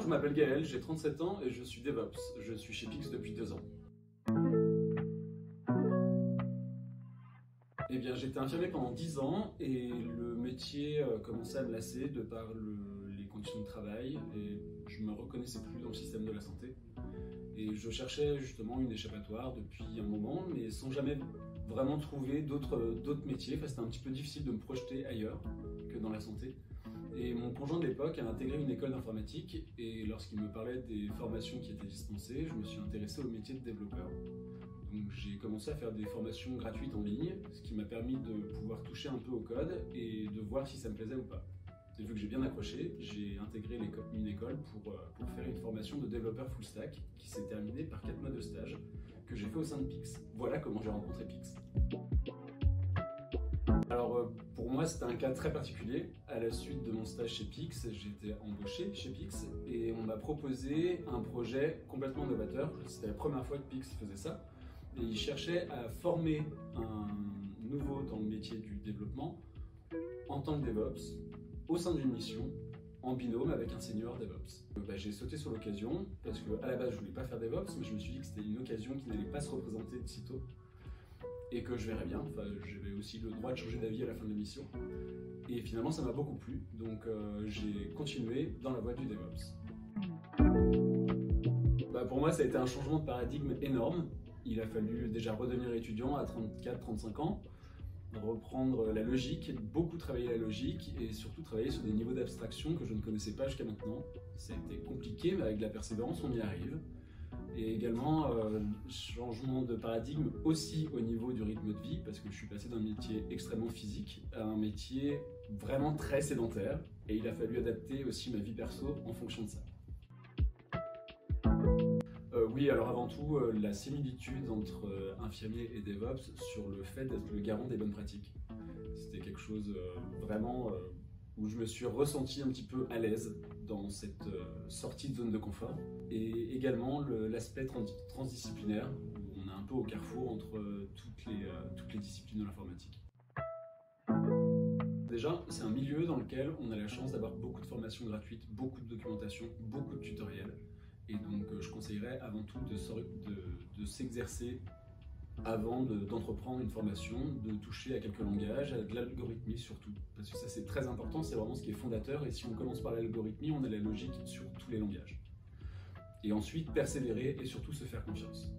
je m'appelle Gaël, j'ai 37 ans et je suis DevOps. Je suis chez Pix depuis 2 ans. Eh bien, j'étais infirmier pendant 10 ans et le métier commençait à me lasser de par les conditions de travail et je me reconnaissais plus dans le système de la santé. Et je cherchais justement une échappatoire depuis un moment, mais sans jamais vraiment trouver d'autres métiers. Enfin, c'était un petit peu difficile de me projeter ailleurs que dans la santé. Et mon conjoint de l'époque a intégré une école d'informatique et lorsqu'il me parlait des formations qui étaient dispensées, je me suis intéressé au métier de développeur. Donc j'ai commencé à faire des formations gratuites en ligne, ce qui m'a permis de pouvoir toucher un peu au code et de voir si ça me plaisait ou pas. Et vu que j'ai bien accroché, j'ai intégré une école pour faire une formation de développeur full stack qui s'est terminée par 4 mois de stage que j'ai fait au sein de Pix. Voilà comment j'ai rencontré Pix. Alors pour moi c'était un cas très particulier. À la suite de mon stage chez Pix, j'ai été embauché chez Pix et on m'a proposé un projet complètement novateur. C'était la première fois que Pix faisait ça. Et ils cherchaient à former un nouveau dans le métier du développement en tant que DevOps au sein d'une mission en binôme avec un senior DevOps. J'ai sauté sur l'occasion parce qu'à la base je voulais pas faire DevOps, mais je me suis dit que c'était une occasion qui n'allait pas se représenter de sitôt et que je verrais bien. Enfin, j'avais aussi le droit de changer d'avis à la fin de la mission. Et finalement ça m'a beaucoup plu, donc j'ai continué dans la voie du DevOps. Pour moi ça a été un changement de paradigme énorme. Il a fallu déjà redevenir étudiant à 34-35 ans, reprendre la logique, beaucoup travailler la logique et surtout travailler sur des niveaux d'abstraction que je ne connaissais pas jusqu'à maintenant. Ça a été compliqué, mais avec de la persévérance, on y arrive. Et également, changement de paradigme aussi au niveau du rythme de vie, parce que je suis passé d'un métier extrêmement physique à un métier vraiment très sédentaire. Et il a fallu adapter aussi ma vie perso en fonction de ça. Oui, alors avant tout, la similitude entre infirmier et DevOps sur le fait d'être le garant des bonnes pratiques. C'était quelque chose vraiment où je me suis ressenti un petit peu à l'aise dans cette sortie de zone de confort. Et également l'aspect transdisciplinaire, où on est un peu au carrefour entre toutes les disciplines de l'informatique. Déjà, c'est un milieu dans lequel on a la chance d'avoir beaucoup de formations gratuites, beaucoup de documentation, beaucoup de tutoriels. Et donc je conseillerais avant tout de s'exercer avant d'entreprendre une formation, de toucher à quelques langages, à de l'algorithmie surtout. Parce que ça c'est très important, c'est vraiment ce qui est fondateur et si on commence par l'algorithmie, on a la logique sur tous les langages. Et ensuite persévérer et surtout se faire confiance.